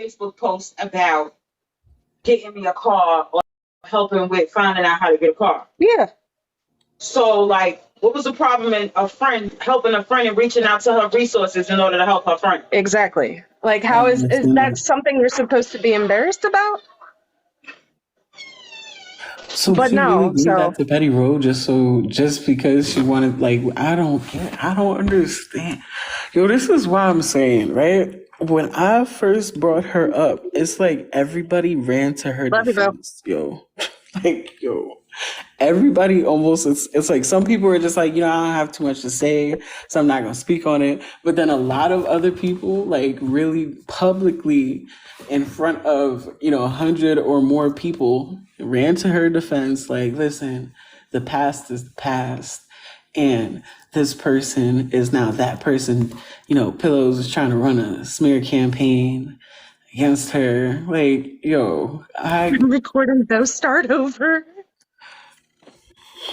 Facebook post about getting me a car or helping with finding out how to get a car. Yeah. So, like, what was the problem in a friend helping a friend and reaching out to her resources in order to help her friend? Exactly. Like, how And is it's that not. something you're supposed to be embarrassed about? So But she really no, gave so that to Petty Road just because she wanted, like, I don't get, I don't understand. Yo, this is why I'm saying, right? When I first brought her up, it's like everybody ran to her love you, Bill. defense, yo. Like, yo, everybody almost, it's like some people are just like, I don't have too much to say, so I'm not gonna speak on it. But then a lot of other people, like, really publicly in front of 100 or more people, ran to her defense, like, listen, the past is the past, and this person is now that person. Pillows is trying to run a smear campaign against her. Like, yo, I'm recording those start over.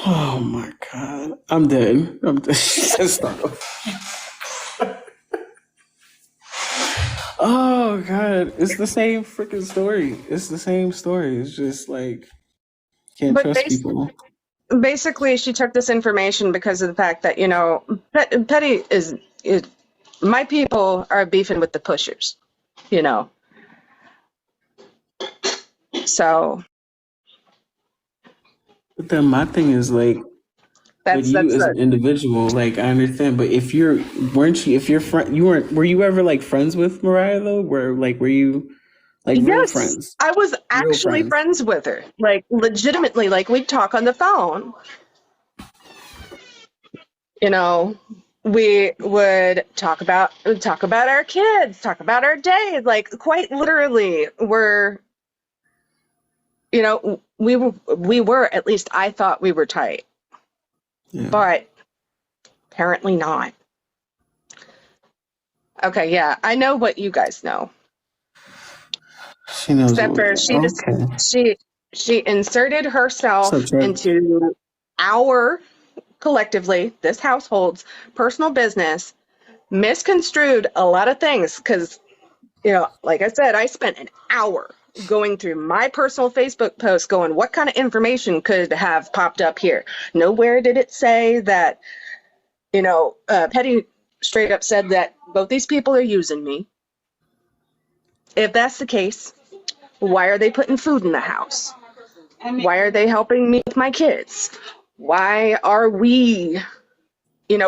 oh my God, I'm dead. Start over. Oh God, it's the same freaking story. It's the same story. It's just like, can't But trust people. basically, she took this information because of the fact that, Petty is my people are beefing with the pushers, you know. So But then my thing is like, with that's you that's as the an individual, like, I understand, but if you're friend, were you ever like friends with Mariah though? Were you like real yes, friends? I was Real actually friends. friends with her, like legitimately, like we'd talk on the phone. You know, we would talk about our kids, talk about our day, like quite literally. We were at least I thought we were tight, Yeah. but apparently not. Okay, yeah, I know what you guys know. She knows Except what. for Okay. she inserted What's up, herself Trey? into our collectively this household's personal business, misconstrued a lot of things because like I said, I spent an hour going through my personal Facebook post going, what kind of information could have popped up here? Nowhere did it say that, Petty straight up said that both these people are using me. If that's the case, why are they putting food in the house? Why are they helping me with my kids? Why are we,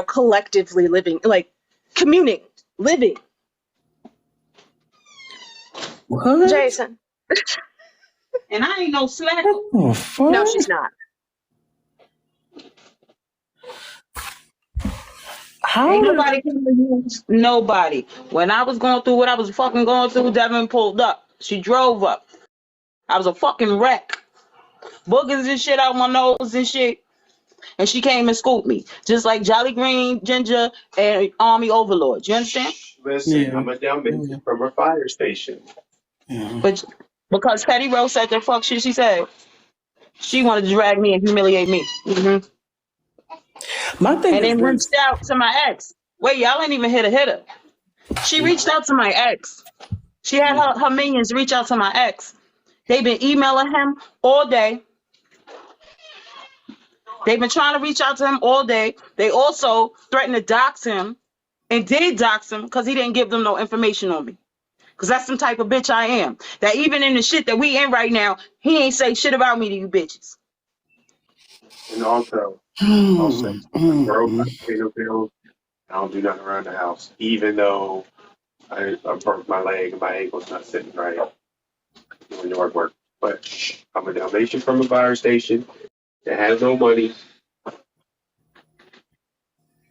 collectively living, like communing, living? What? Jason. And I ain't no slacker. Oh, fuck. No, she's not. How Ain't did nobody can use nobody. When I was going through what I was fucking going through, Devin pulled up. She drove up. I was a fucking wreck. Boogers and shit out my nose and shit. And she came and scooped me. Just like Jolly Green, Ginger, and Army Overlord. You understand? Listen, Yeah. I'm a Dalmatian from a fire station. Yeah. But because Petty Rose said the fuck shit she said, she wanted to drag me and humiliate me. My thing And is then reached this. out to my ex. Wait, y'all ain't even hit a hitter. She reached out to my ex. She had her minions reach out to my ex. They've been emailing him all day. They've been trying to reach out to him all day. They also threatened to dox him and did dox him because he didn't give them no information on me. Because that's some type of bitch I am. That even in the shit that we in right now, he ain't say shit about me to you bitches. And also, I'll say, girl, I pay no bills. I don't do nothing around the house, even though I broke my leg and my ankle's not sitting right doing yard work. But I'm a Dalmatian from a fire station that has no money. I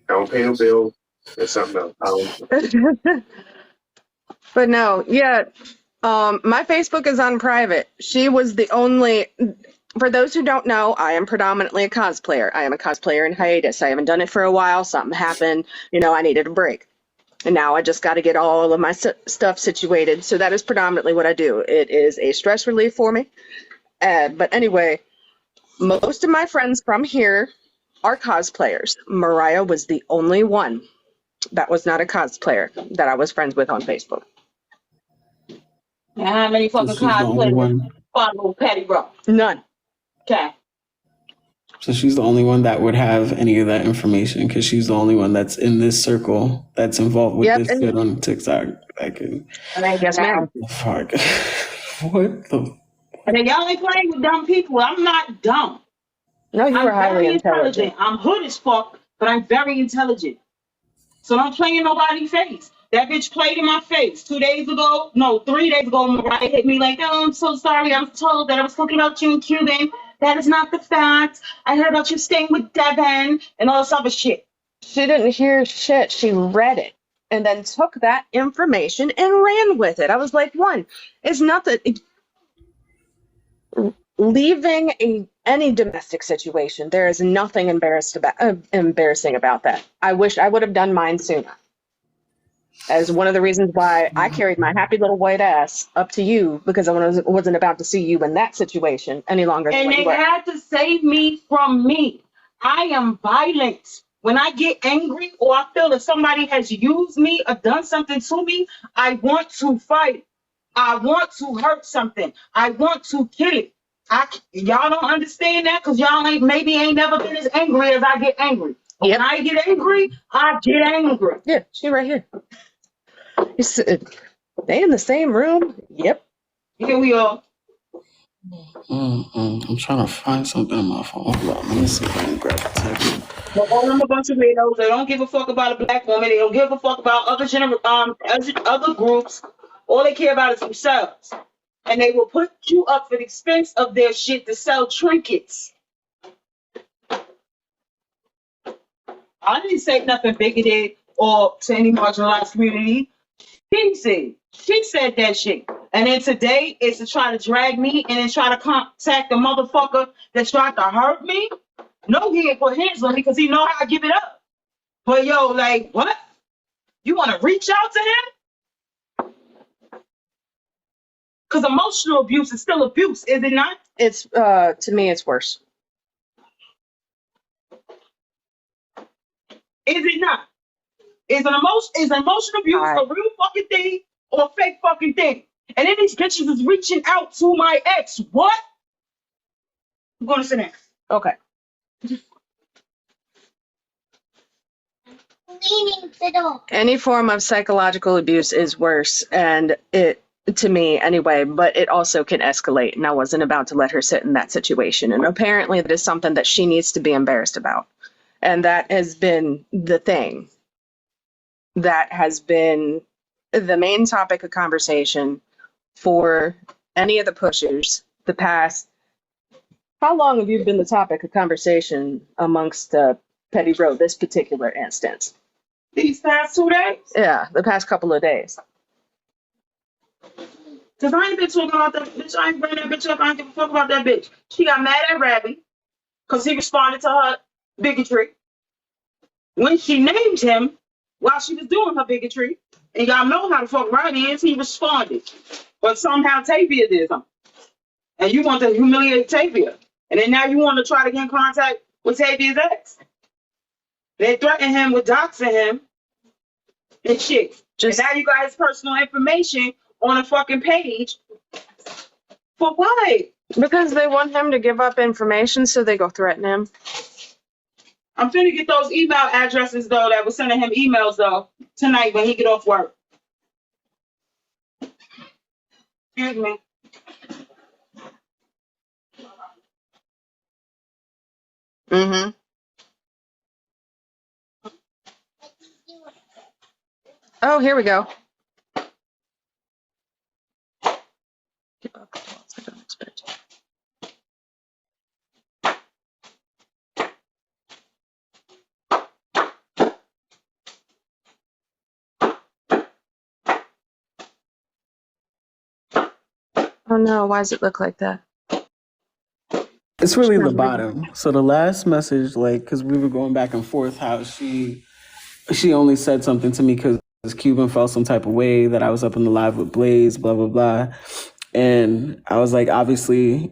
don't pay no bills. There's something else. I don't. But no, yeah. My Facebook is on private. She was the only. For those who don't know, I am predominantly a cosplayer. I am a cosplayer in hiatus. I haven't done it for a while. Something happened. I needed a break. And now I just got to get all of my stuff situated. So that is predominantly what I do. It is a stress relief for me. But anyway, most of my friends from here are cosplayers. Mariah was the only one that was not a cosplayer that I was friends with on Facebook. And how many So fucking she's the only cosplayers one. follow Petty Bro? None. Okay. So she's the only one that would have any of that information because she's the only one that's in this circle that's involved with Yep. this shit on TikTok. That can Yes, ma'am. fuck. What the? And then y'all ain't playing with dumb people. I'm not dumb. No, you were I'm highly very intelligent. I'm hood as fuck, but I'm very intelligent. So don't play in nobody's face. That bitch played in my face 3 days ago. Mariah hit me like, oh, I'm so sorry. I was told that I was talking about you in Cuban. That is not the fact. I heard about you staying with Devin and all this other shit. She didn't hear shit. She read it and then took that information and ran with it. I was like, one, it's not that leaving any domestic situation. There is nothing embarrassing about that. I wish I would have done mine sooner. As one of the reasons why I carried my happy little white ass up to you because I wasn't about to see you in that situation any longer. And they had to save me from me. I am violent. When I get angry or I feel that somebody has used me or done something to me, I want to fight. I want to hurt something. I want to kill it. Y'all don't understand that because y'all ain't never been as angry as I get angry. Yep. When I get angry, I get angry. Yeah, she right here. You said, they in the same room? Yep. Here we are. I'm trying to find something on my phone. Hold on, let me see if I can grab a text. But all them a bunch of weirdos. They don't give a fuck about a black woman. They don't give a fuck about other groups. All they care about is themselves. And they will put you up for the expense of their shit to sell trinkets. I didn't say nothing bigoted or to any marginalized community. She said that shit. And then today is to try to drag me and then try to contact the motherfucker that tried to hurt me. No, he ain't put hands on me because he know how to give it up. But yo, like, what? You want to reach out to him? Because emotional abuse is still abuse, is it not? It's to me, it's worse. Is it not? Is emotional abuse a real fucking thing or a fake fucking thing? And then these bitches is reaching out to my ex. What? I'm going to sit down. Okay. Any form of psychological abuse is worse, and it, to me anyway, but it also can escalate, and I wasn't about to let her sit in that situation. And apparently that is something that she needs to be embarrassed about. And that has been the thing. That has been the main topic of conversation for any of the pushers the past. How long have you been the topic of conversation amongst Petty Bro, this particular instance? These past 2 days? Yeah, the past couple of days. Because I ain't been talking about that bitch. I ain't bringing that bitch up. I don't give a fuck about that bitch. She got mad at Rabbi because he responded to her bigotry. When she named him while she was doing her bigotry, and y'all know how the fuck Roddy is, he responded. But somehow Tavia did something. And you want to humiliate Tavia. And then now you want to try to get in contact with Tavia's ex. They threatened him with doxing him and shit. And now you got his personal information on a fucking page. For what? Because they want him to give up information, so they go threaten him. I'm finna get those email addresses though that was sending him emails though tonight when he get off work. Excuse me. Mm-hmm. Oh, here we go. Oh no, why does it look like that? It's really the bottom. So the last message, like, because we were going back and forth, how she only said something to me because Cuban felt some type of way that I was up in the live with Blaze, blah, blah, blah. And I was like, it obviously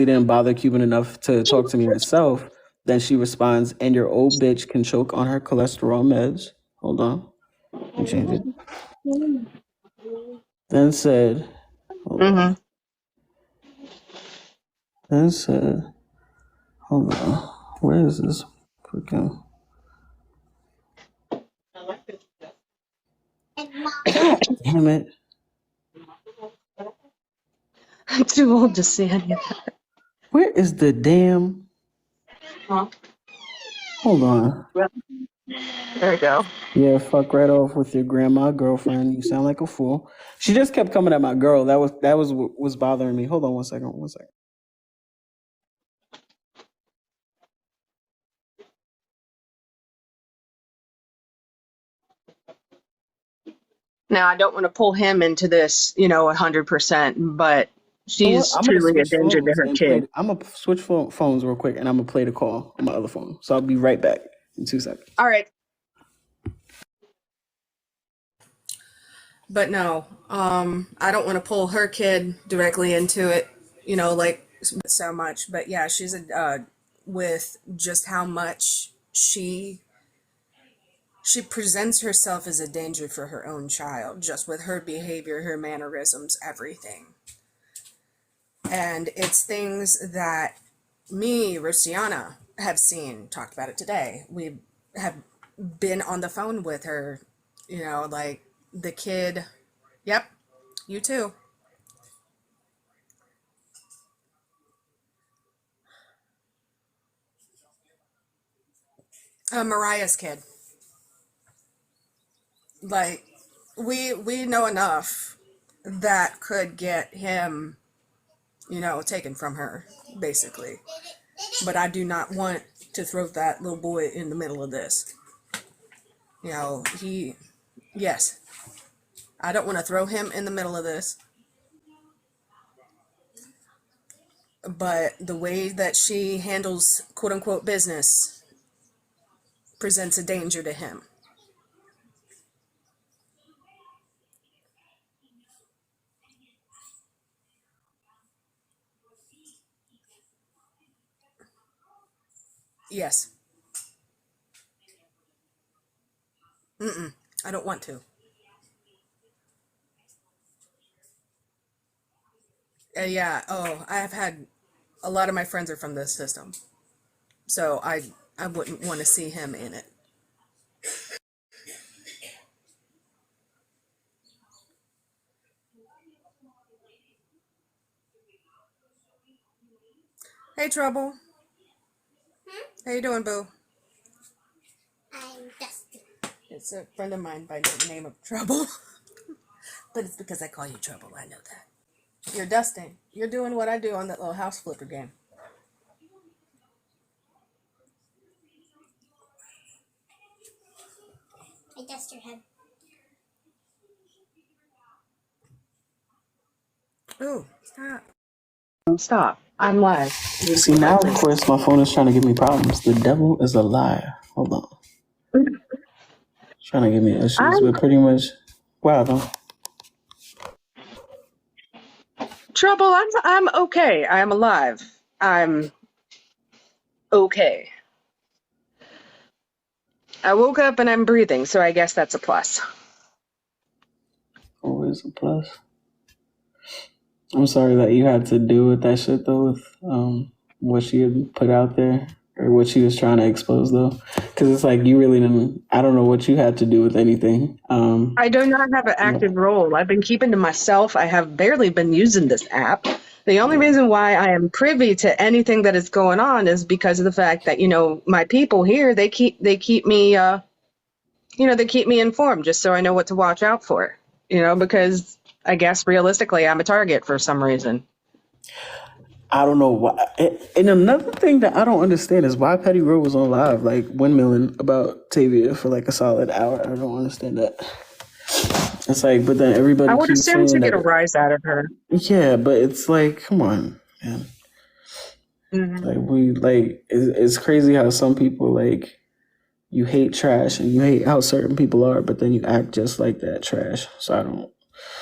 didn't bother Cuban enough to talk to me herself. Then she responds, and your old bitch can choke on her cholesterol meds. Hold on. Let me change it. Then said, Mm-hmm. That's hold on. Where is this freaking? God damn it! I'm too old to see any of that. Where is the damn? Huh? Hold on. There we go. Yeah, fuck right off with your grandma girlfriend. You sound like a fool. She just kept coming at my girl. That was what was bothering me. Hold on one second. One second. Now, I don't want to pull him into this, 100%, but You know what? she's I'm gonna truly a switch danger to phones her and play. kid. I'm gonna switch phones real quick, and I'm gonna play the call on my other phone. So I'll be right back in 2 seconds. All right. But no, I don't want to pull her kid directly into it, like so much. But yeah, she's with just how much she presents herself as a danger for her own child, just with her behavior, her mannerisms, everything. And it's things that me, Rosiana, have seen, talked about it today. We have been on the phone with her, like the kid. Yep, you too. Mariah's kid. Like, we know enough that could get him, taken from her, basically. But I do not want to throw that little boy in the middle of this. Yes, I don't want to throw him in the middle of this. But the way that she handles quote unquote business presents a danger to him. Yes. I don't want to. Yeah. Oh, I have had a lot of my friends are from this system, so I wouldn't want to see him in it. Hey, Trouble. How you doing, Boo? I'm Dusty. It's a friend of mine by the name of Trouble, but it's because I call you Trouble. I know that. You're dusting. You're doing what I do on that little house flipper game. I dust your head. Ooh, stop. Stop. I'm live. See now, of course, my phone is trying to give me problems. The devil is a liar. Hold on. Trying to give me issues, but pretty much, wow, though. Trouble. I'm okay. I'm alive. I'm okay. I woke up and I'm breathing, so I guess that's a plus. Always a plus. I'm sorry that you had to deal with that shit though, with what she had put out there or what she was trying to expose though, because it's like you really didn't. I don't know what you had to do with anything. I do not have an active role. I've been keeping to myself. I have barely been using this app. The only reason why I am privy to anything that is going on is because of the fact that my people here they keep me they keep me informed just so I know what to watch out for. Because I guess realistically I'm a target for some reason. I don't know why. And another thing that I don't understand is why Petty Road was on live, like windmilling about Tavia for like a solid hour. I don't understand that. It's like, but then everybody I would keeps assume saying to get a that. rise out of her. Yeah, but it's like, come on, man. Like it's crazy how some people like you hate trash and you hate how certain people are, but then you act just like that trash. So I don't.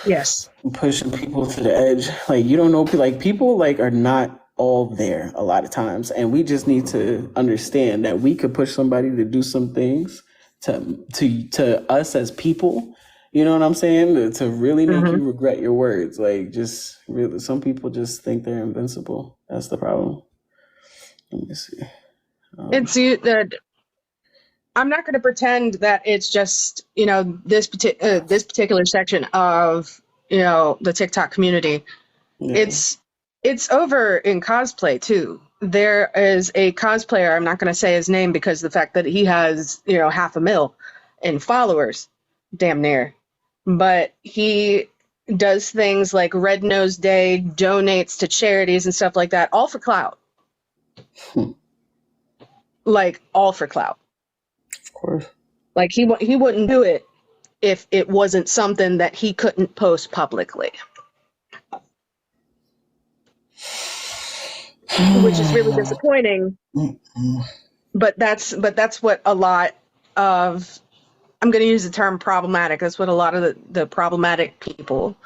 Yes. Pushing people to the edge. Like you don't know, like people like are not all there a lot of times, and we just need to understand that we could push somebody to do some things to us as people, You know what I'm saying? To really make Hmm. you regret your words. Like, just really, some people just think they're invincible. That's the problem. Let me see. It's I'm not going to pretend that it's just this particular section of the TikTok community. Yeah. It's over in cosplay too. There is a cosplayer. I'm not going to say his name because of the fact that he has 500,000 in followers, damn near. But he does things like Red Nose Day, donates to charities and stuff like that, all for clout. Hmm. Like all for clout. Of course. Like he wouldn't do it if it wasn't something that he couldn't post publicly, which is really disappointing. But that's what a lot of, I'm going to use the term problematic. That's what a lot of the problematic people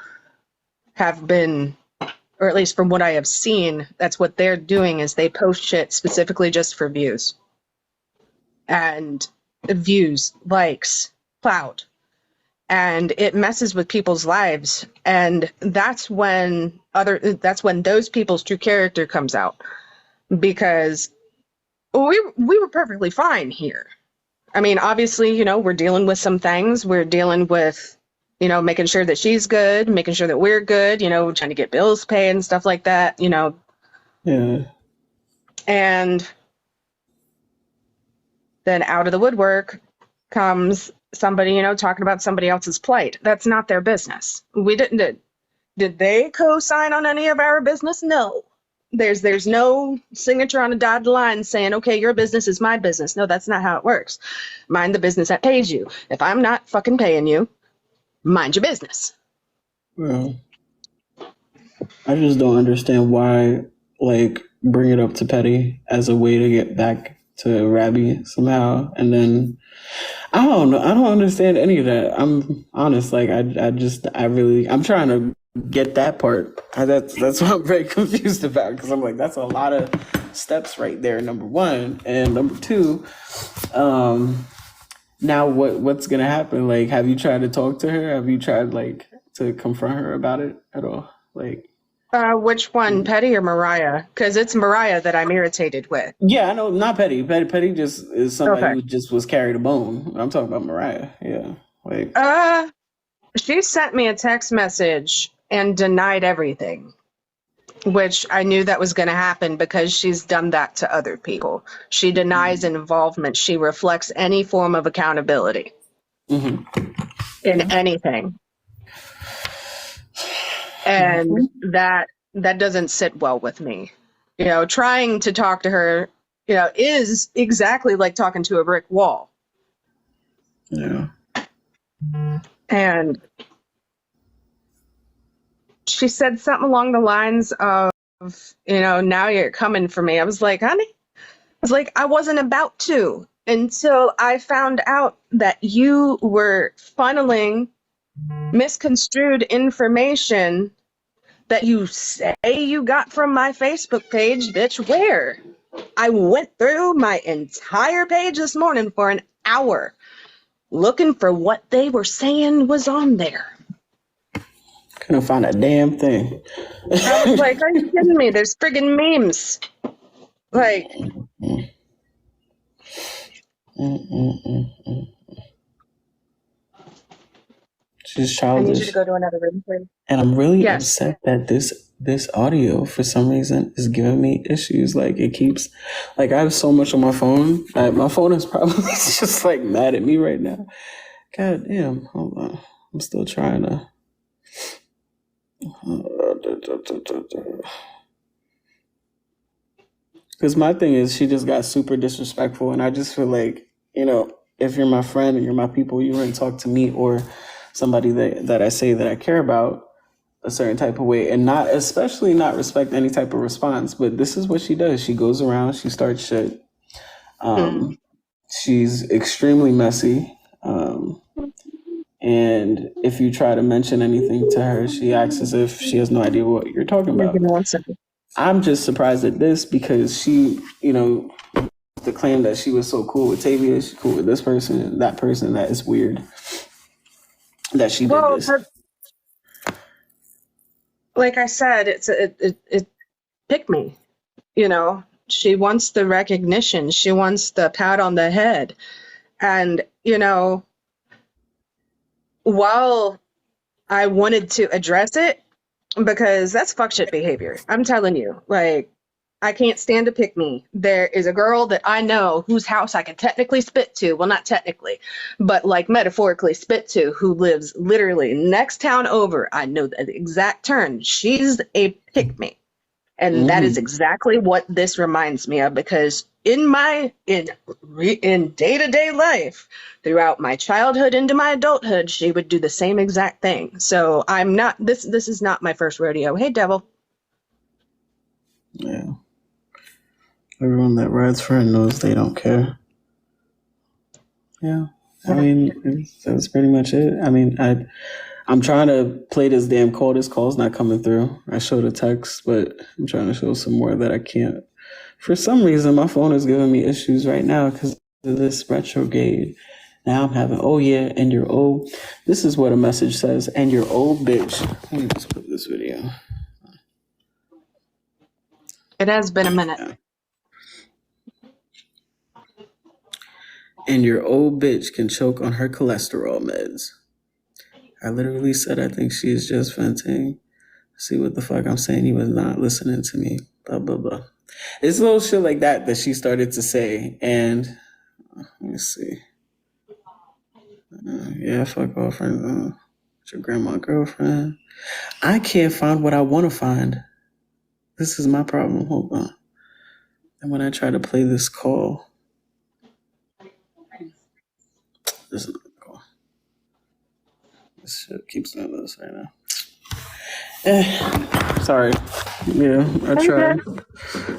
have been, or at least from what I have seen, that's what they're doing is they post shit specifically just for views. And views, likes, clout. And it messes with people's lives. And that's when those people's true character comes out. Because we were perfectly fine here. I mean, obviously, we're dealing with some things. We're dealing with, making sure that she's good, making sure that we're good, trying to get bills paid and stuff like that, Yeah. And then out of the woodwork comes somebody, talking about somebody else's plight. That's not their business. We didn't, did they co-sign on any of our business? No. There's no signature on a dotted line saying, okay, your business is my business. No, that's not how it works. Mind the business that pays you. If I'm not fucking paying you, mind your business. Well, I just don't understand why, like, bring it up to Petty as a way to get back to Rabbi somehow, and then I don't know. I don't understand any of that. I'm honest. Like, I'm trying to get that part. That's what I'm very confused about, because I'm like, that's a lot of steps right there. Number one, and number two, now what's gonna happen? Like, have you tried to talk to her? Have you tried like to confront her about it at all? Like, Which one, Petty or Mariah? Because it's Mariah that I'm irritated with. yeah, I know, not Petty. Petty just is somebody Okay. who just was carried a bone. I'm talking about Mariah. Yeah, like, She sent me a text message and denied everything, which I knew that was going to happen because she's done that to other people. She denies involvement. She reflects any form of accountability in anything. And that doesn't sit well with me. Trying to talk to her, is exactly like talking to a brick wall. yeah. And she said something along the lines of, now you're coming for me. I was like, honey, I wasn't about to until I found out that you were funneling misconstrued information that you say you got from my Facebook page. Bitch, where? I went through my entire page this morning for an hour looking for what they were saying was on there. Couldn't find a damn thing. I was like, are you kidding me? There's friggin' memes. Like, She's I need you to childish. go to another room, please. And I'm really Yes. upset that this audio for some reason is giving me issues. Like, it keeps, like, I have so much on my phone. My phone is probably just like mad at me right now. God damn. Hold on. I'm still trying to. Because my thing is, she just got super disrespectful, and I just feel like, if you're my friend and you're my people, you wouldn't talk to me or somebody that I say that I care about a certain type of way, and especially not respect any type of response. But this is what she does. She goes around, she starts shit. She's extremely messy. And if you try to mention anything to her, she acts as if she has no idea what you're talking Give about. me 1 second. I'm just surprised at this because she, the claim that she was so cool with Tavia, she's cool with this person and that is weird. that she did Well, this. like I said, it pick me. You know, she wants the recognition. She wants the pat on the head. And, you know, while I wanted to address it, because that's fuck shit behavior. I'm telling you, like, I can't stand to pick me. There is a girl that I know whose house I can technically spit to. Well, not technically, but like metaphorically spit to, who lives literally next town over. I know the exact term. She's a pick me. And that is exactly what this reminds me of, because in day-to-day life, throughout my childhood into my adulthood, she would do the same exact thing. So I'm not this is not my first rodeo. Hey, devil. Yeah. Everyone that rides for her knows they don't care. Yeah. I mean, that's pretty much it. I mean, I'm trying to play this damn call. This call's not coming through. I showed a text, but I'm trying to show some more that I can't. For some reason, my phone is giving me issues right now because of this retrograde. Now I'm having, oh yeah, and you're old. This is what a message says, and you're old bitch. Let me just put this video. It has been a minute. Yeah. And your old bitch can choke on her cholesterol meds. I literally said I think she is just venting. See what the fuck I'm saying? He was not listening to me. Blah, blah, blah. It's little shit like that she started to say. And let me see. Yeah, fuck girlfriend. It's your grandma girlfriend. I can't find what I want to find. This is my problem. Hold on. And when I try to play this call, this is not the call. This shit keeps doing this right now. Sorry. Yeah, I tried.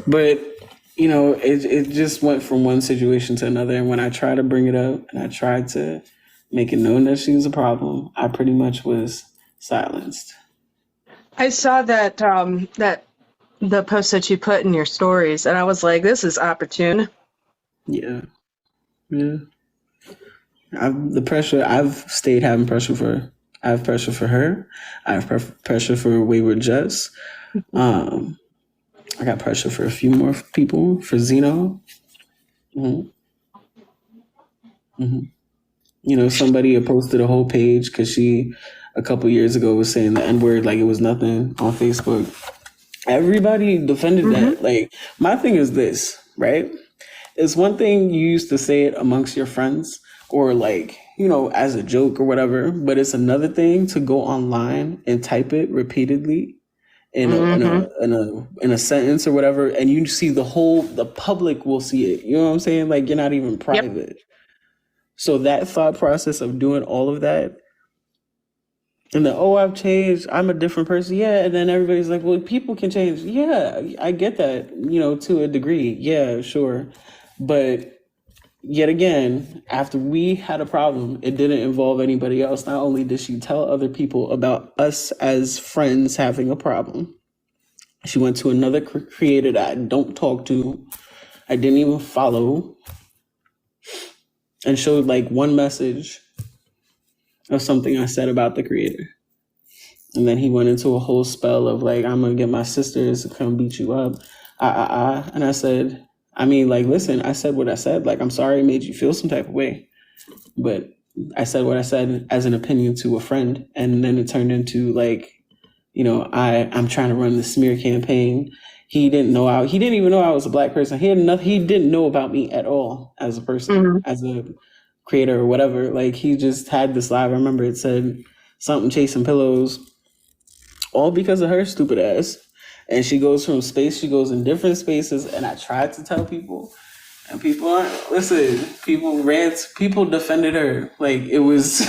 But, you know, it just went from one situation to another. And when I tried to bring it up and I tried to make it known that she was a problem, I pretty much was silenced. I saw that that the post that you put in your stories, and I was like, this is opportune. Yeah. I've stayed having pressure for. I have pressure for her. I have pressure for Wayward Jess. I got pressure for a few more people. For Zeno. You know, somebody had posted a whole page because she, a couple years ago, was saying the N-word like it was nothing on Facebook. Everybody defended that. Like, my thing is this, right? It's one thing you used to say it amongst your friends or like, you know, as a joke or whatever, but it's another thing to go online and type it repeatedly in a sentence or whatever, and you see the public will see it. You know what I'm saying? Like, you're not even private. Yep. So that thought process of doing all of that, and then, oh, I've changed, I'm a different person. Yeah. And then everybody's like, well, people can change. Yeah, I get that, you know, to a degree. Yeah, sure. But yet again, after we had a problem, it didn't involve anybody else. Not only did she tell other people about us as friends having a problem, she went to another creator that I don't talk to, I didn't even follow, and showed like one message of something I said about the creator. And then he went into a whole spell of like, I'm going to get my sisters to come beat you up. And I said, I mean, like, listen, I said what I said. Like, I'm sorry it made you feel some type of way. But I said what I said as an opinion to a friend. And then it turned into like, you know, I'm trying to run the smear campaign. He didn't even know I was a Black person. He didn't know about me at all as a person, as a creator or whatever. Like, he just had this live. I remember it said something chasing pillows, all because of her stupid ass. And she goes from space, she goes in different spaces. And I tried to tell people, and people aren't, listen, people defended her. Like, it was,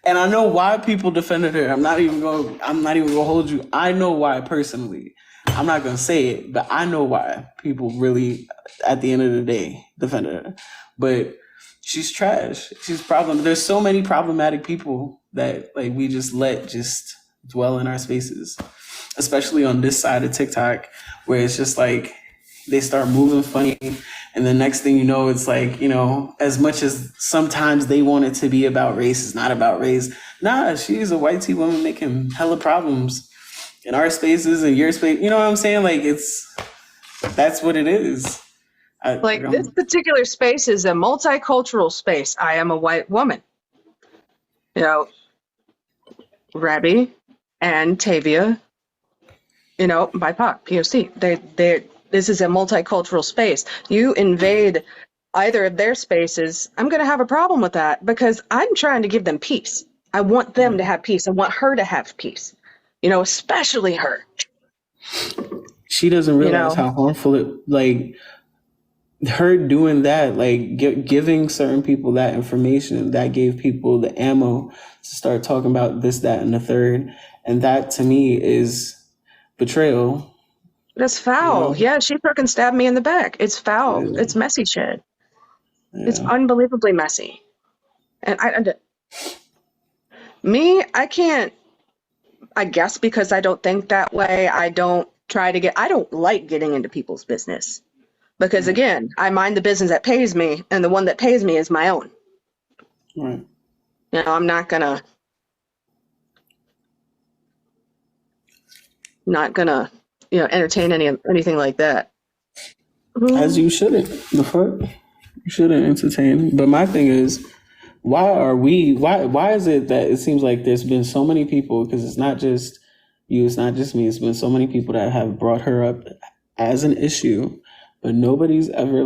and I know why people defended her. I'm not even gonna hold you. I know why personally. I'm not gonna say it, but I know why people really, at the end of the day, defended her. But she's trash. She's problem. There's so many problematic people that like we just let just dwell in our spaces, especially on this side of TikTok, where it's just like they start moving funny, And the next thing you know, it's like, as much as sometimes they want it to be about race, it's not about race. Nah, she's a white tea woman making hella problems in our spaces and your space. You know what I'm saying? Like, that's what it is. Like, this particular space is a multicultural space. I am a white woman. Rabbi and Tavia, BIPOC, POC. This is a multicultural space. You invade either of their spaces, I'm going to have a problem with that because I'm trying to give them peace. I want them to have peace. I want her to have peace, especially her. She doesn't realize how harmful it, like, her doing that, like giving certain people that information, that gave people the ammo to start talking about this, that, and the third. And that to me is betrayal. That's foul. Yeah, she fucking stabbed me in the back. It's foul. Yeah. It's messy shit. Yeah. It's unbelievably messy. And I can't, I guess because I don't think that way, I don't like getting into people's business. Because again, I mind the business that pays me, and the one that pays me is my own. Right. I'm not gonna entertain anything like that. As you shouldn't. The fuck? You shouldn't entertain. But my thing is, why is it that it seems like there's been so many people, because it's not just you, it's not just me, it's been so many people that have brought her up as an issue, but nobody's ever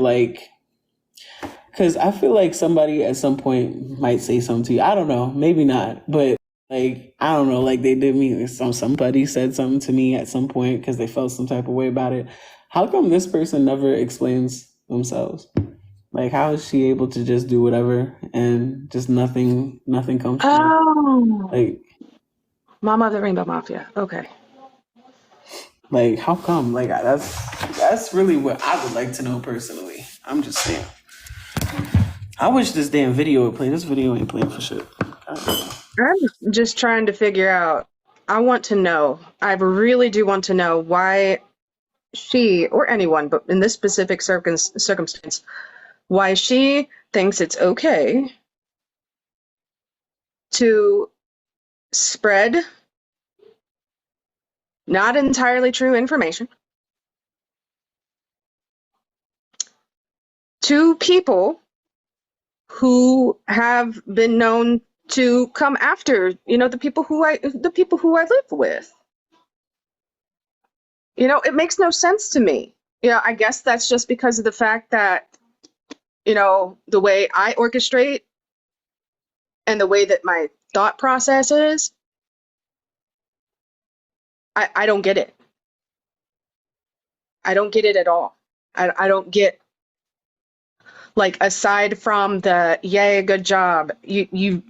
because I feel like somebody at some point might say something to you. I don't know, maybe not, but I don't know, they did me. Somebody said something to me at some point because they felt some type of way about it. How come this person never explains themselves? How is she able to just do whatever and just nothing comes from it? Mama of the Rainbow Mafia. Okay. How come? That's really what I would like to know personally. I'm just saying. I wish this damn video would play. This video ain't playing for shit. I'm just trying to figure out. I want to know. I really do want to know why she, or anyone, but in this specific circumstance, why she thinks it's okay to spread not entirely true information to people who have been known to come after, the people who I live with. It makes no sense to me. I guess that's just because of the fact that, the way I orchestrate and the way that my thought process is, I don't get it. I don't get it at all. I don't get, aside from the, yay, good job, you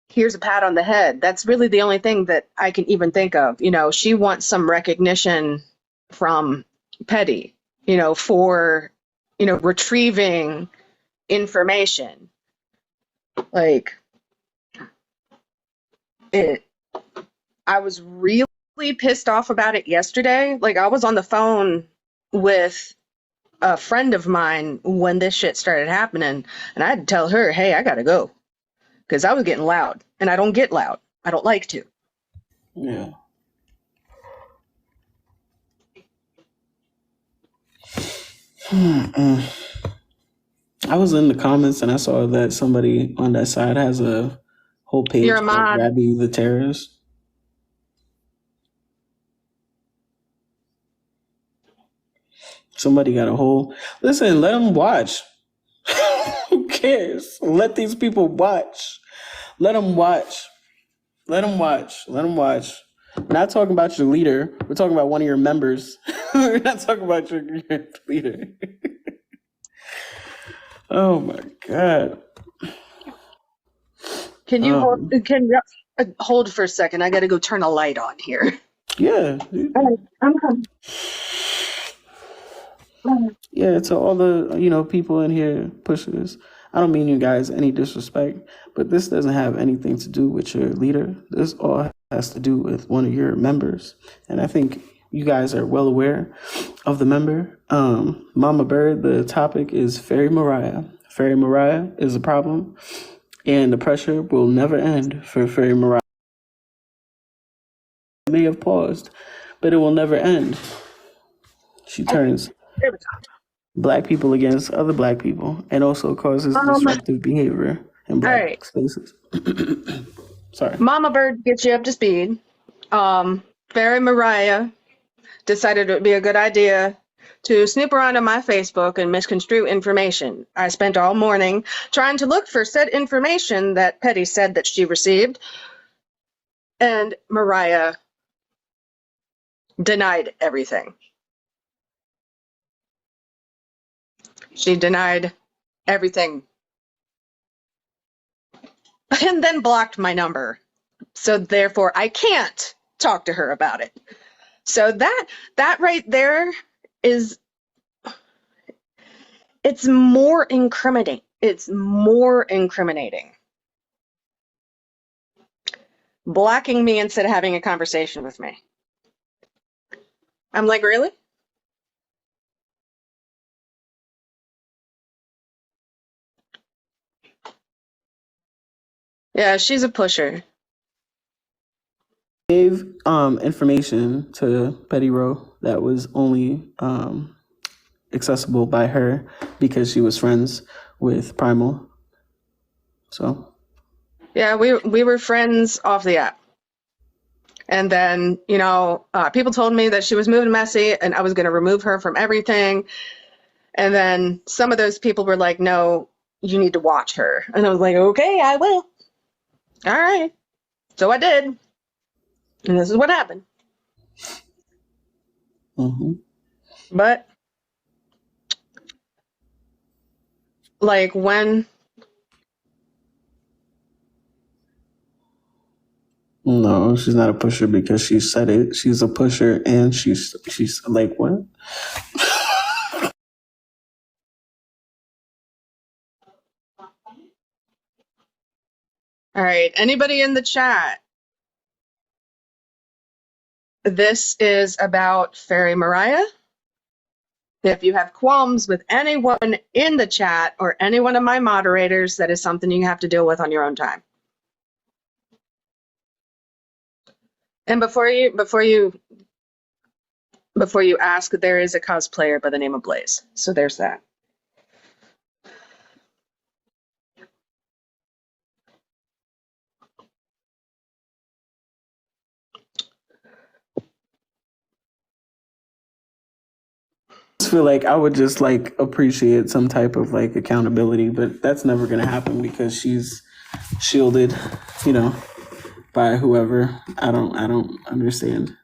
here's a pat on the head. That's really the only thing that I can even think of. She wants some recognition from Petty, for, retrieving information. I was really pissed off about it yesterday. I was on the phone with a friend of mine when this shit started happening, and I had to tell her, hey, I gotta go. Because I was getting loud, and I don't get loud. I don't like to. Yeah. I was in the comments and I saw that somebody on that side has a whole page called Rabbi the Terrorist. Somebody got a whole... Listen, let them watch. Who cares? Let these people watch. Let them watch. Let them watch. Let them watch. We're not talking about your leader. We're talking about one of your members. We're not talking about your leader. Oh my God. Can you hold for a second? I got to go turn a light on here. Yeah. I'm coming. Yeah, to all the people in here pushing this. I don't mean you guys any disrespect, but this doesn't have anything to do with your leader. This all has to do with one of your members. And I think you guys are well aware of the member. Mama Bird, the topic is Fairy Mariah. Fairy Mariah is a problem, and the pressure will never end for Fairy Mariah. It may have paused, but it will never end. She turns black people against other black people and also causes disruptive behavior in black right. spaces. Sorry. Mama Bird gets you up to speed. Fairy Mariah decided it would be a good idea to snoop around on my Facebook and misconstrue information. I spent all morning trying to look for said information that Petty said that she received, and Mariah denied everything. She denied everything. And then blocked my number. So therefore I can't talk to her about it. So that right there is, it's more incriminating. It's more incriminating. Blocking me instead of having a conversation with me. I'm like, really? Yeah, she's a pusher. Gave information to Betty Rowe that was only accessible by her because she was friends with Primal. So yeah, we were friends off the app. And then, people told me that she was moving messy and I was going to remove her from everything. And then some of those people were like, no, you need to watch her. And I was like, okay, I will. All right. So I did. And this is what happened. Mm-hmm. But, like, when... No, she's not a pusher because she said it. She's a pusher and she's like, what? All right. Anybody in the chat? This is about Fairy Mariah. If you have qualms with anyone in the chat or any one of my moderators, that is something you have to deal with on your own time. And before you ask, there is a cosplayer by the name of Blaze. So there's that. I feel like I would just like appreciate some type of like accountability, but that's never going to happen because she's shielded, by whoever. I don't understand.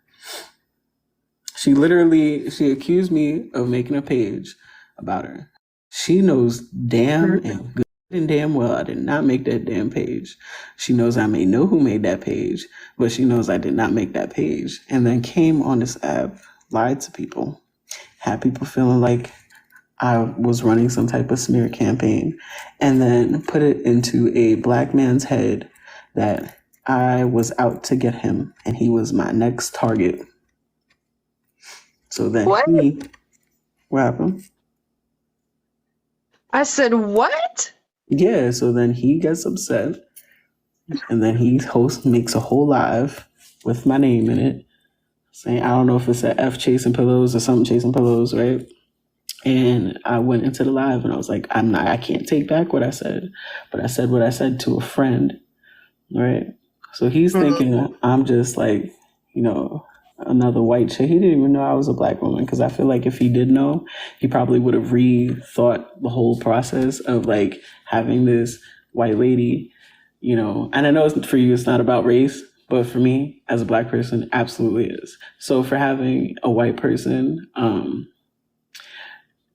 She accused me of making a page about her. She knows damn and good and damn well I did not make that damn page. She knows I may know who made that page, but she knows I did not make that page. And then came on this app, lied to people, had people feeling like I was running some type of smear campaign, and then put it into a black man's head that I was out to get him and he was my next target. So then what? What happened? I said, what? Yeah, so then he gets upset and then he makes a whole live with my name in it, saying, I don't know if it's a F chasing pillows or something chasing pillows, right? And I went into the live and I was like, I can't take back what I said, but I said what I said to a friend, right? So he's thinking I'm just like, another white chick. He didn't even know I was a black woman, because I feel like if he did know, he probably would have rethought the whole process of like having this white lady, and I know for you it's not about race, but for me as a black person, absolutely is. So for having a white person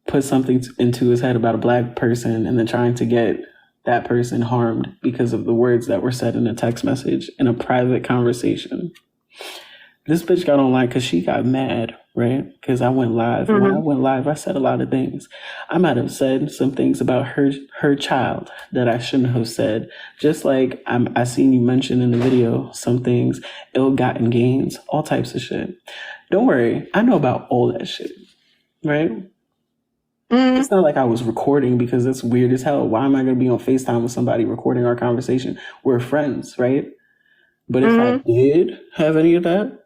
put something into his head about a black person and then trying to get that person harmed because of the words that were said in a text message in a private conversation. This bitch got online because she got mad, right? Because I went live. And when I went live, I said a lot of things. I might have said some things about her child that I shouldn't have said. Just like I seen you mention in the video some things, ill-gotten gains, all types of shit. don't worry, I know about all that shit, right? Mm-hmm. It's not like I was recording because it's weird as hell. Why am I going to be on FaceTime with somebody recording our conversation? We're friends, right? But if I Mm-hmm. did have any of that,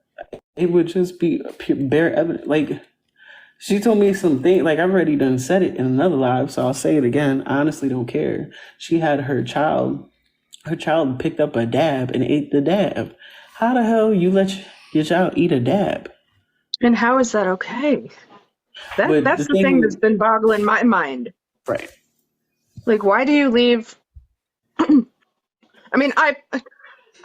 it would just be bare evidence. Like, she told me something, like, I've already done said it in another live, so I'll say it again. I honestly don't care. She had her child picked up a dab and ate the dab. How the hell you let your child eat a dab? And how is that okay? But That's the the thing that's thing, been boggling my mind. right? Like, why do you leave? I mean, I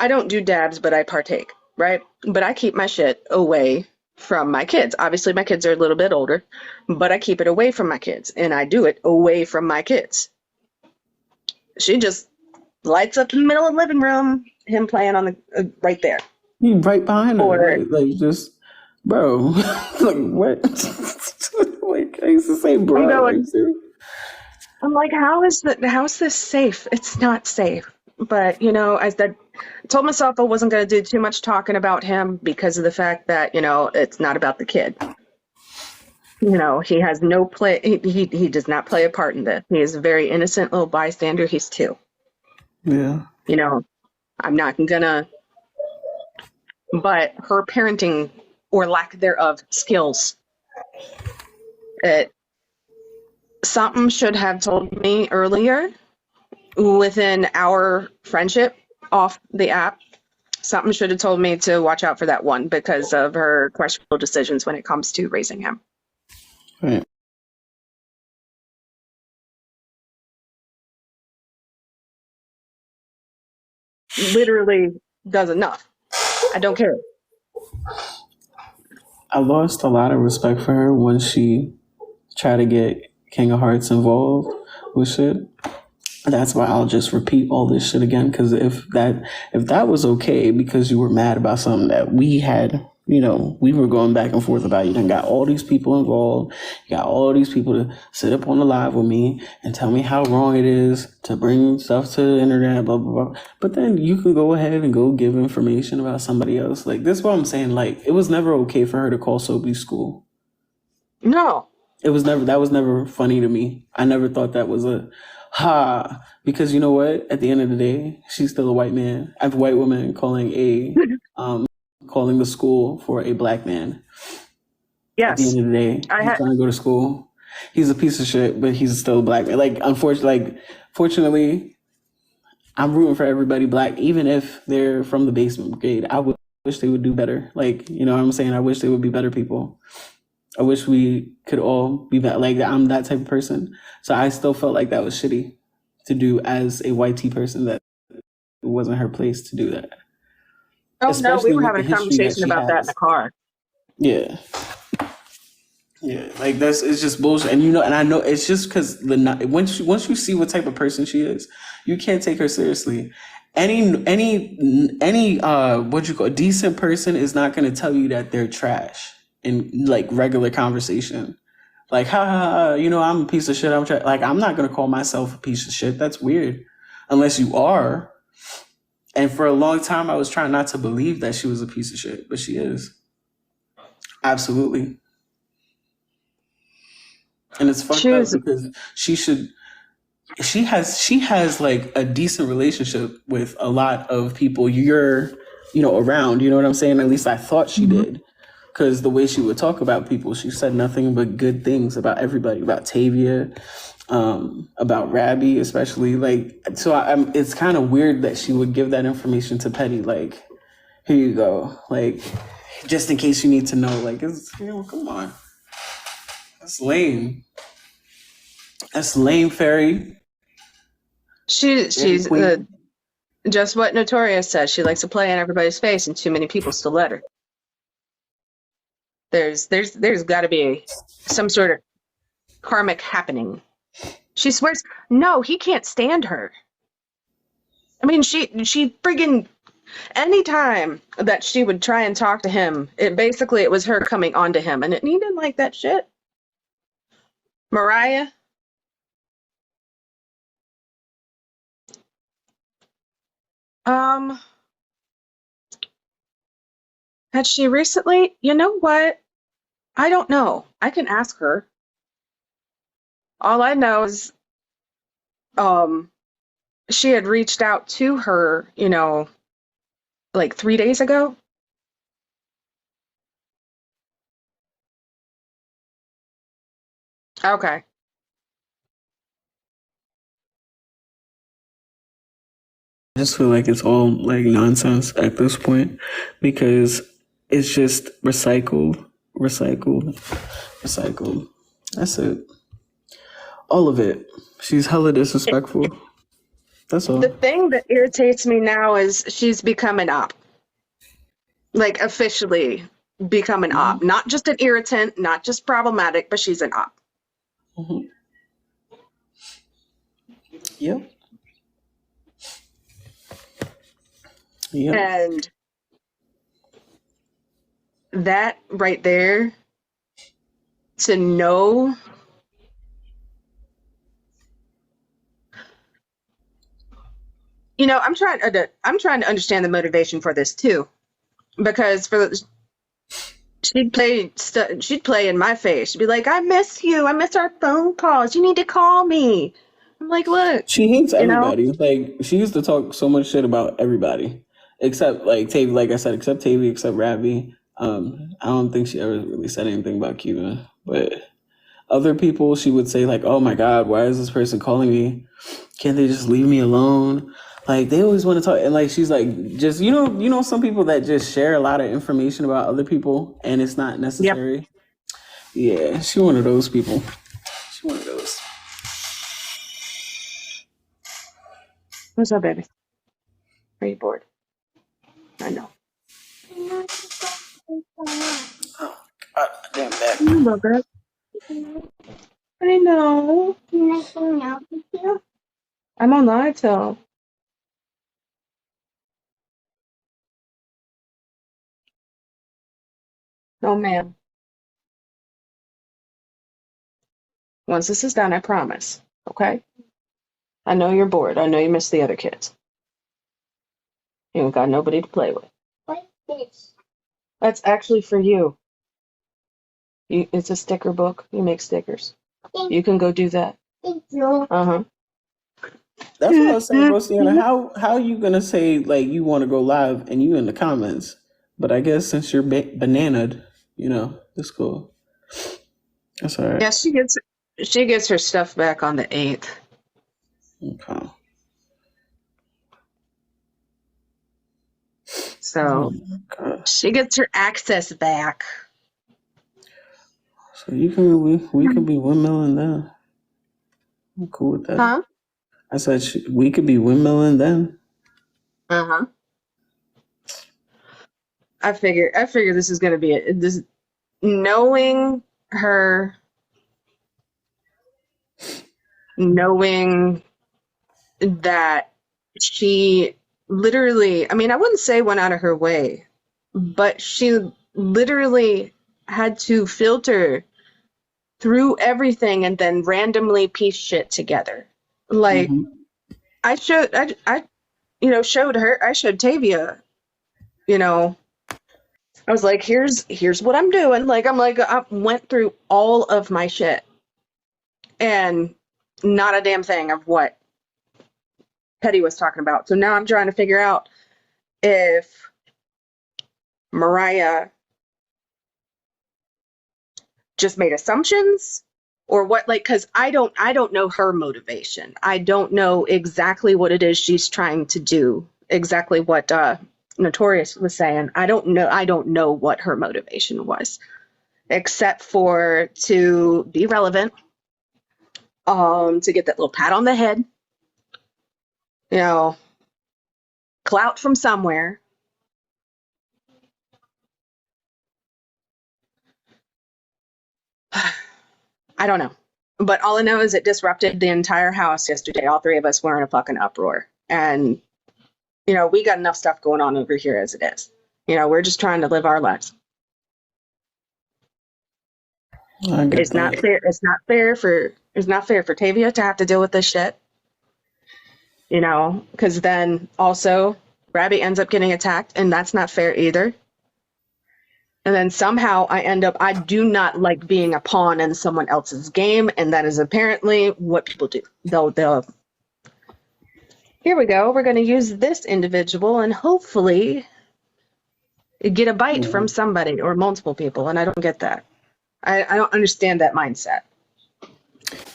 don't do dabs, but I partake, right? But I keep my shit away from my kids. Obviously, my kids are a little bit older, but I keep it away from my kids, and I do it away from my kids. She just lights up in the middle of the living room, him playing on the right there. You right behind her, Or like just, bro, like what? Like I used to say, I'm bro. going. Like, serious? I'm like, how's this safe? It's not safe. But I told myself I wasn't going to do too much talking about him because of the fact that it's not about the kid. He has no play. He does not play a part in this. He is a very innocent little bystander. He's 2. Yeah. I'm not gonna. But her parenting or lack thereof skills, it something should have told me earlier within our friendship off the app. Something should have told me to watch out for that one because of her questionable decisions when it comes to raising him. Right. Literally does enough. I don't care. I lost a lot of respect for her when she tried to get King of Hearts involved with shit. That's why I'll just repeat all this shit again. Because if that was okay because you were mad about something that we had, we were going back and forth about. You done got all these people involved. You got all these people to sit up on the live with me and tell me how wrong it is to bring stuff to the internet, blah blah blah. But then you can go ahead and go give information about somebody else. Like this is what I'm saying. Like it was never okay for her to call Soapy's school. No. That was never funny to me. I never thought that was a because you know what? At the end of the day, she's still a white man. I have a white woman calling the school for a black man. At the Yes. end of the day, I he's had. trying to go to school. He's a piece of shit, but he's still a black man. Fortunately, I'm rooting for everybody black, even if they're from the basement brigade. Wish they would do better. Like, you know what I'm saying? I wish they would be better people. I wish we could all be better. Like, I'm that type of person. So I still felt like that was shitty to do as a white T person, that it wasn't her place to do that. Oh no, we Especially were with the having a history that conversation she about that in the has. car. Yeah. Yeah, like it's just bullshit, and I know it's just because once you see what type of person she is, you can't take her seriously. Any what you call decent person is not going to tell you that they're trash in like regular conversation. Like, ha ha, ha, I'm a piece of shit. Like, I'm not going to call myself a piece of shit. That's weird, unless you are. And for a long time, I was trying not to believe that she was a piece of shit, but she is absolutely. And it's fucked She up was. because she has like a decent relationship with a lot of people around, you know what I'm saying? At least I thought she did. Because the way she would talk about people, she said nothing but good things about everybody, about Tavia, about Rabbi, especially. Like, so it's kind of weird that she would give that information to Petty. Like, here you go. Like, just in case you need to know. Like, come on. That's lame. That's lame, Fairy. Fairy She's Queen. just what Notorious says. She likes to play in everybody's face, and too many people still let her. There's got to be some sort of karmic happening. She swears, no, he can't stand her. I mean, she friggin' anytime that she would try and talk to him, it was her coming onto him, and he didn't like that shit. Mariah, um, Had she recently? You know what? I don't know. I can ask her. All I know is um she had reached out to her, like 3 days ago. Okay. I just feel like it's all like nonsense at this point because it's just recycled, recycled. That's it. All of it. She's hella disrespectful. That's The all. thing that irritates me now is she's become an op. Like officially become an op. Hmm. Not just an irritant, not just problematic, but she's an op. Hmm. Yep. Yep. And that right there, to know, I'm trying to understand the motivation for this too, because she'd play in my face. She'd be like, "I miss you. I miss our phone calls. You need to call me." I'm like, "Look, She hates you know, everybody. Like she used to talk so much shit about everybody, except like Tavy. Like I said, except Tavy, except Ravi. I don't think she ever really said anything about Cuba, but other people she would say like, "Oh my God, why is this person calling me? Can't they just leave me alone?" Like they always want to talk, and like she's like, just some people that just share a lot of information about other people, and it's not yep." necessary. Yeah, she one of those people. She one of those. What's up, baby? Are you bored? I know. God damn that. I know, girl. I know. I'm on live till. No, ma'am. Once this is done, I promise. Okay? I know you're bored. I know you miss the other kids. You ain't got nobody to play with. What's this? That's actually for you. It's a sticker book. You make stickers. You can go do that. Thank you. Uh That's what I was saying, huh. Rosianna. How you gonna say like you want to go live and you in the comments? But I guess since you're bananaed, it's cool. That's all Yeah, right. she gets her stuff back on the 8th. Okay. So Okay. she gets her access back. So we could be windmilling then. I'm cool with that. Huh? I said we could be windmilling then. Uh-huh. I figure this is gonna be this knowing her, knowing that she literally, I mean, I wouldn't say went out of her way, but she literally had to filter through everything and then randomly piece shit together. Like Hmm. I showed Tavia, you know, I was like, here's what I'm doing. Like I went through all of my shit and not a damn thing of what Petty was talking about. So now I'm trying to figure out if Mariah just made assumptions or what, like, because I don't know her motivation. I don't know exactly what it is she's trying to do, exactly what Notorious was saying. I don't know what her motivation was, except for to be relevant, to get that little pat on the head, you know, clout from somewhere. I don't know. But all I know is it disrupted the entire house yesterday. All three of us were in a fucking uproar. And, we got enough stuff going on over here as it is. We're just trying to live our lives. I get It's not that. fair. It's not fair for Tavia to have to deal with this shit, because then also Rabbi ends up getting attacked, and that's not fair either. And then somehow I do not like being a pawn in someone else's game, and that is apparently what people do. They'll here we go. We're going to use this individual and hopefully get a bite from somebody or multiple people, and I don't get that. I don't understand that mindset.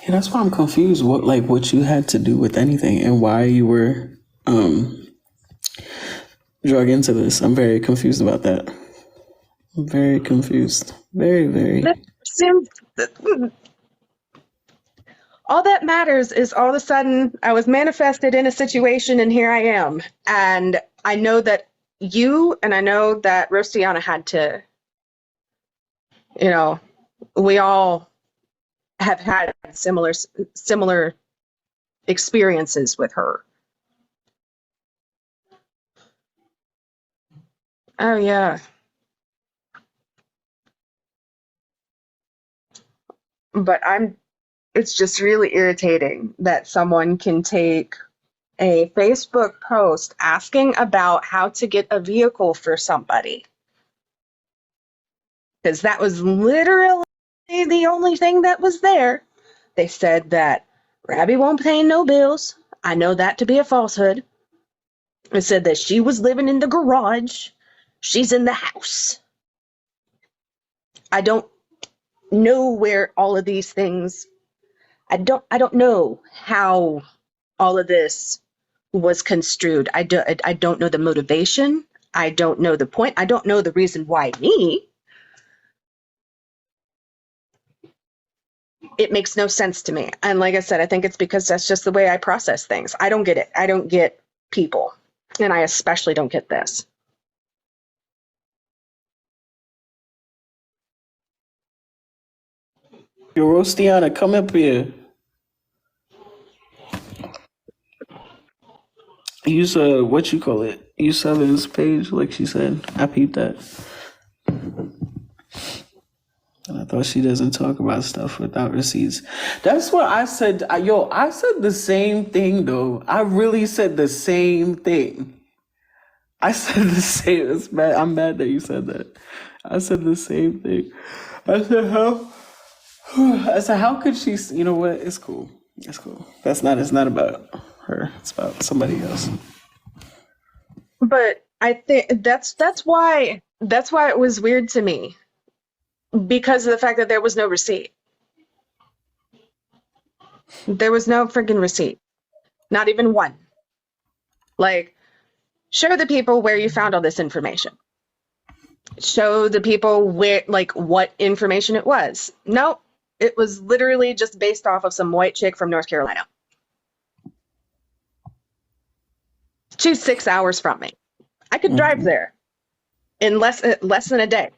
Yeah, that's why I'm confused. What you had to do with anything and why you were drug into this. I'm very confused about that. I'm very confused. Very, very. That seems, all that matters is all of a sudden I was manifested in a situation and here I am. And I know that you and I know that Rostiana had to, we all have had similar experiences with her. Oh yeah. But it's just really irritating that someone can take a Facebook post asking about how to get a vehicle for somebody. Because that was literally the only thing that was there. They said that Rabbi won't pay no bills. I know that to be a falsehood. It said that she was living in the garage. She's in the house. I don't know where all of these things, I don't know how all of this was construed. I don't know the motivation. I don't know the point. I don't know the reason why me. It makes no sense to me. And like I said, I think it's because that's just the way I process things. I don't get it. I don't get people. And I especially don't get this. Yo, Rostiana, come up here. Use what you call it? Use Southern's page, like she said. I peeped that. And I thought she doesn't talk about stuff without receipts. That's what I said. I said the same thing though. I really said the same thing. I said the same. It's mad. I'm mad that you said that. I said the same thing. I said how? I said how could she? You know what? It's cool. It's cool. It's not about her. It's about somebody else. But I think that's why it was weird to me, because of the fact that there was no receipt. There was no freaking receipt. Not even one. Like, show the people where you found all this information. Show the people where, like, what information it was. No, it was literally just based off of some white chick from North Carolina. She's 6 hours from me. I could drive there in less than a day.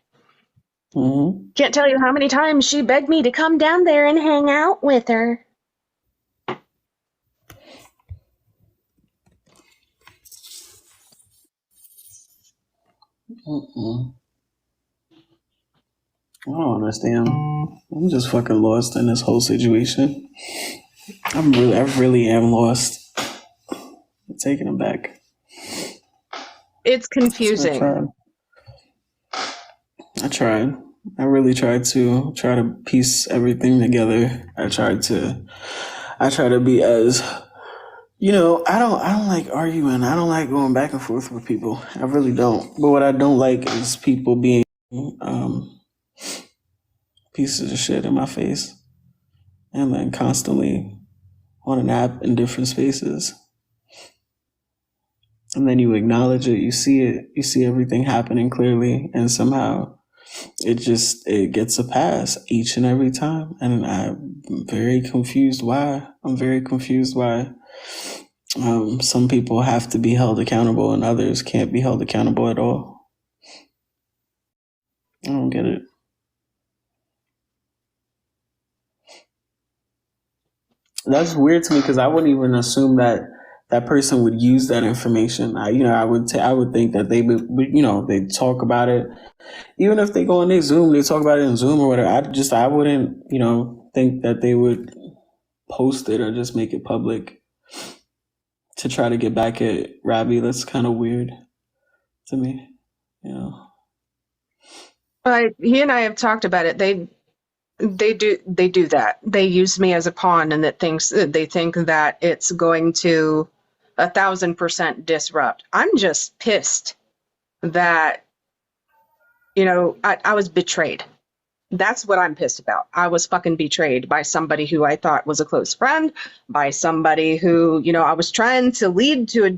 Mm-hmm. Can't tell you how many times she begged me to come down there and hang out with her. I don't understand. I'm just fucking lost in this whole situation. I really am lost. I'm taking it back. It's confusing. I tried. I really tried to piece everything together. I try to be as, I don't like arguing. I don't like going back and forth with people. I really don't. But what I don't like is people being pieces of shit in my face and then constantly on an app in different spaces. And then you acknowledge it, you see everything happening clearly, and somehow it gets a pass each and every time. And I'm very confused why. Some people have to be held accountable and others can't be held accountable at all. I don't get it. That's weird to me because I wouldn't even assume that person would use that information. I would think that they would, they talk about it. Even if they go on their Zoom, they talk about it in Zoom or whatever. I wouldn't, think that they would post it or just make it public to try to get back at Rabbi. That's kind of weird to me, He and I have talked about it. They do that. They use me as a pawn, and they think that it's going to 1,000% disrupt. I'm just pissed that I was betrayed. That's what I'm pissed about. I was fucking betrayed by somebody who I thought was a close friend, by somebody who I was trying to lead to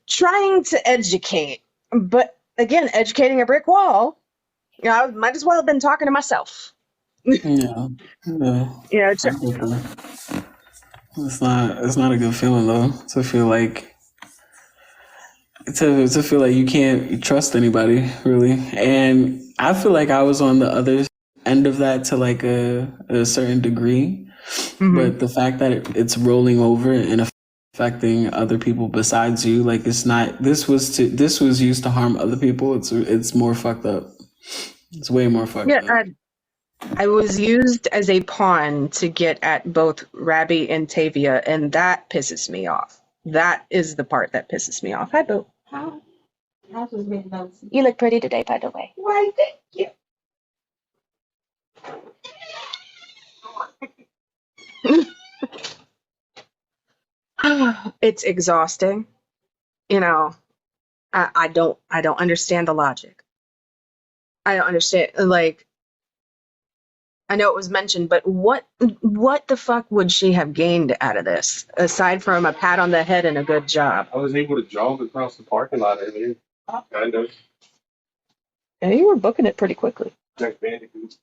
trying to educate, but again, educating a brick wall. I might as well have been talking to myself. Yeah. Yeah. Yeah, I get that. It's not a good feeling though, to feel like you can't trust anybody really. And I feel like I was on the other end of that to like a certain degree. But the fact that it's rolling over and affecting other people besides you, like it's not. This was used to harm other people. It's more fucked up. It's way more fucked yeah. up. I was used as a pawn to get at both Rabbi and Tavia, and that pisses me off. That is the part that pisses me off. Hi, Boo. You look pretty today, by the way. Why, thank you. It's exhausting. I don't understand the logic. I don't understand. Like, I know it was mentioned, but what the fuck would she have gained out of this aside from a pat on the head and a good job? I was able to jog across the parking lot earlier. Kind of. Yeah, you were booking it pretty quickly. Like Bandicoot.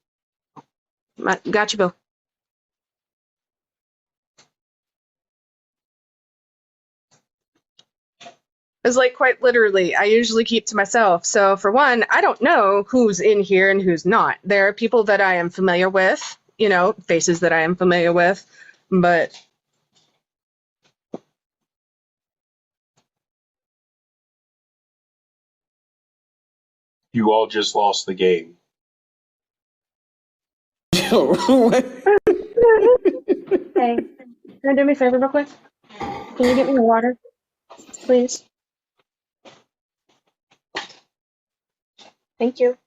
Got you, Bill. It's like quite literally, I usually keep to myself. So for one, I don't know who's in here and who's not. There are people that I am familiar with, faces that I am familiar with, but You all just lost the game. What? hey, can you do me a favor real quick? Can you get me water, please? Thank you.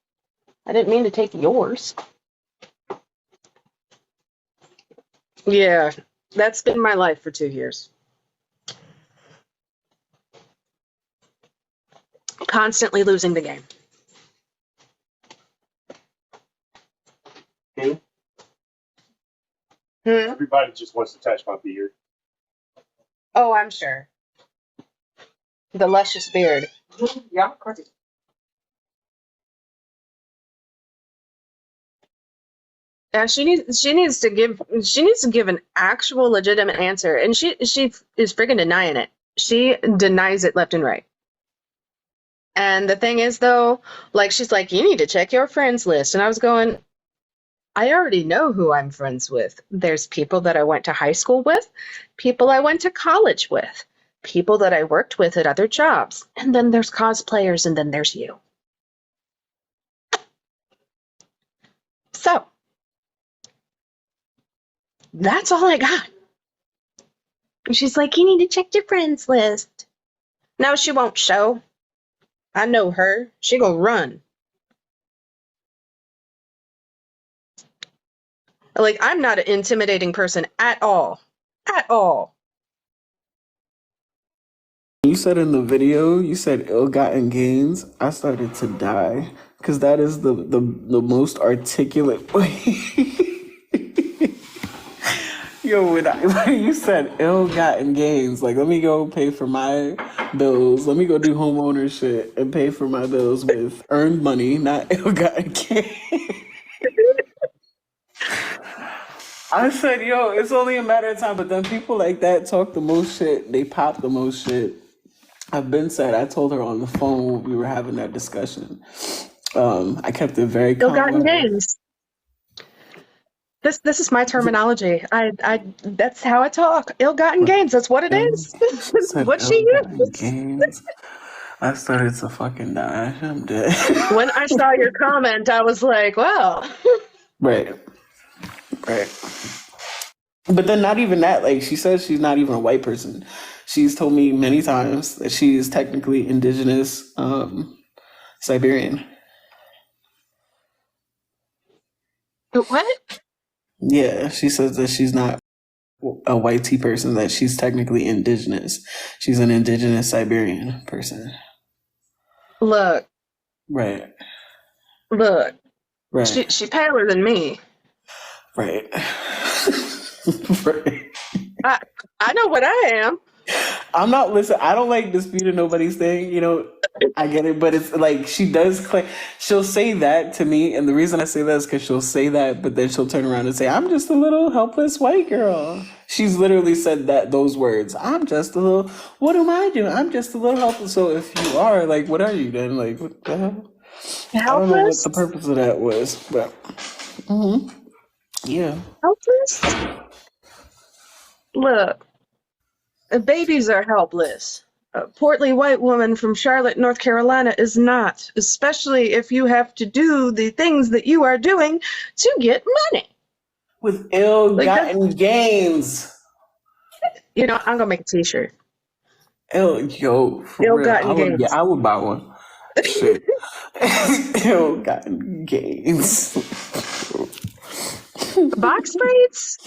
I didn't mean to take yours. Yeah, that's been my life for 2 years. Constantly losing the game. Everybody just wants to touch my beard. Oh, I'm sure. The luscious beard. Yeah, crazy. Yeah, she needs to give an actual legitimate answer, and she is friggin' denying it. She denies it left and right. And the thing is, though, like she's like, you need to check your friends list, and I was going, I already know who I'm friends with. There's people that I went to high school with, people I went to college with, people that I worked with at other jobs, and then there's cosplayers, and then there's you. So that's all I got. She's like, you need to check your friends list. No, she won't show. I know her. She gonna run. Like, I'm not an intimidating person at all. At all. You said in the video, you said ill-gotten gains. I started to die because that is the most articulate way. Yo, when you said ill-gotten gains, like, let me go pay for my bills. Let me go do homeowner shit and pay for my bills with earned money, not ill-gotten gains. I said, yo, it's only a matter of time. But then people like that talk the most shit. They pop the most shit. I've been said. I told her on the phone when we were having that discussion. I kept it very calm. Ill-gotten gains. This is my terminology. I that's how I talk. Ill-gotten gains. That's what it is. What she used. I started to fucking die. I'm dead. When I saw your comment, I was like, well. Right. But then not even that. Like, she says she's not even a white person. She's told me many times that she is technically indigenous Siberian. What? Yeah, she says that she's not a white tea person, that she's technically indigenous. She's an indigenous Siberian person. Look, Right. look. Right. She paler than me. Right. Right. I know what I am. I'm not listen. I don't like disputing nobody's thing. You know, I get it, but it's like she does claim. She'll say that to me, and the reason I say that is because she'll say that, but then she'll turn around and say, "I'm just a little helpless white girl." She's literally said those words. I'm just a little. What am I doing? I'm just a little helpless. So if you are, like, what are you then? Like, what the hell? I don't know what Helpless? the purpose of that was, but yeah. Helpless? Look, babies are helpless. A portly white woman from Charlotte, North Carolina is not, especially if you have to do the things that you are doing to get money. With Like that's, ill-gotten gains. I'm gonna make a t-shirt. Yo, for real, Ill-gotten gains. I would buy one. Shit. Ill-gotten gains. Box braids?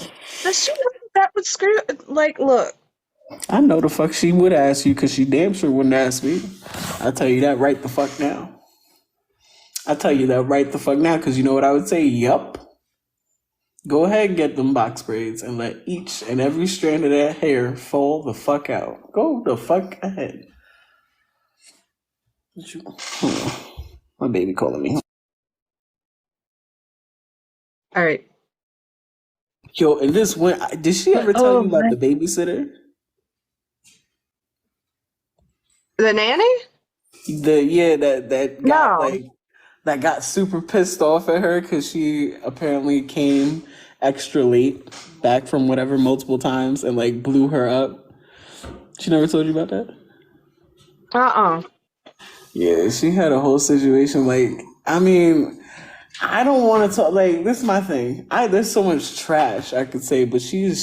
Does she know that would screw? Like, look, I know the fuck she would ask you, because she damn sure wouldn't ask me. I tell you that right the fuck now. I tell you that right the fuck now, because you know what I would say? Yup. Go ahead and get them box braids and let each and every strand of that hair fall the fuck out. Go the fuck ahead. My baby calling me. all right. Yo, and this went. Did she ever tell you about the babysitter? The nanny? That got No. that got super pissed off at her because she apparently came extra late back from whatever multiple times and like blew her up. She never told you about that? Yeah, she had a whole situation. Like, I mean, I don't want to talk. Like, this is my thing. There's so much trash I could say, but she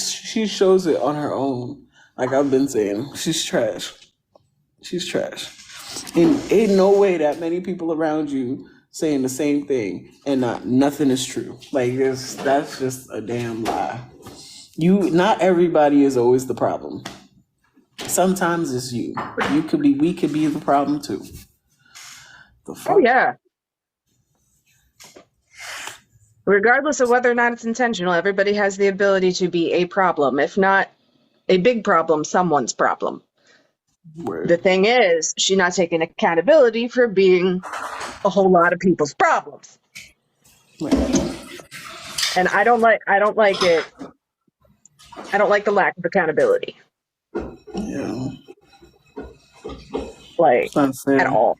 shows it on her own. Like I've been saying, she's trash. She's trash. And ain't no way that many people around you saying the same thing and nothing is true. Like that's just a damn lie. Not everybody is always the problem. Sometimes it's you. We could be the problem too. The fuck? Oh yeah. Regardless of whether or not it's intentional, everybody has the ability to be a problem. If not a big problem, someone's problem. Word. The thing is, she's not taking accountability for being a whole lot of people's problems. And I don't like it. I don't like the lack of accountability. Yeah. Like, It's not fair. at all.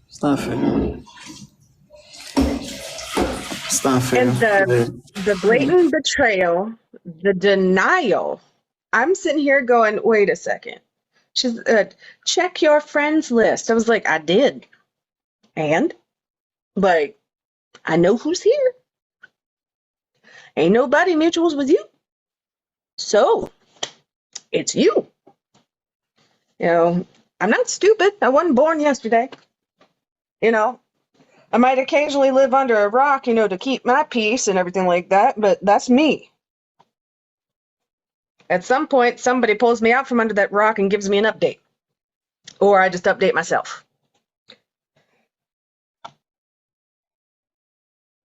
It's not fair. It's not fair. And the blatant betrayal, the denial. I'm sitting here going, wait a second. She's check your friends list. I was like, I did. And like, I know who's here. Ain't nobody mutuals with you. So it's you. I'm not stupid. I wasn't born yesterday. I might occasionally live under a rock, to keep my peace and everything like that, but that's me. At some point, somebody pulls me out from under that rock and gives me an update. Or I just update myself.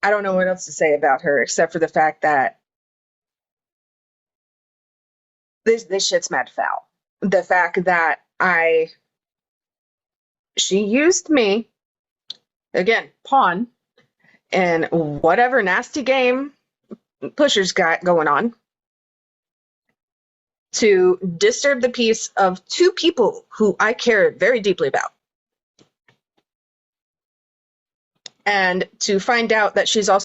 I don't know what else to say about her except for the fact that this shit's mad foul. The fact that she used me, again, pawn, in whatever nasty game Pusher's got going on, to disturb the peace of two people who I care very deeply about. And to find out that she's also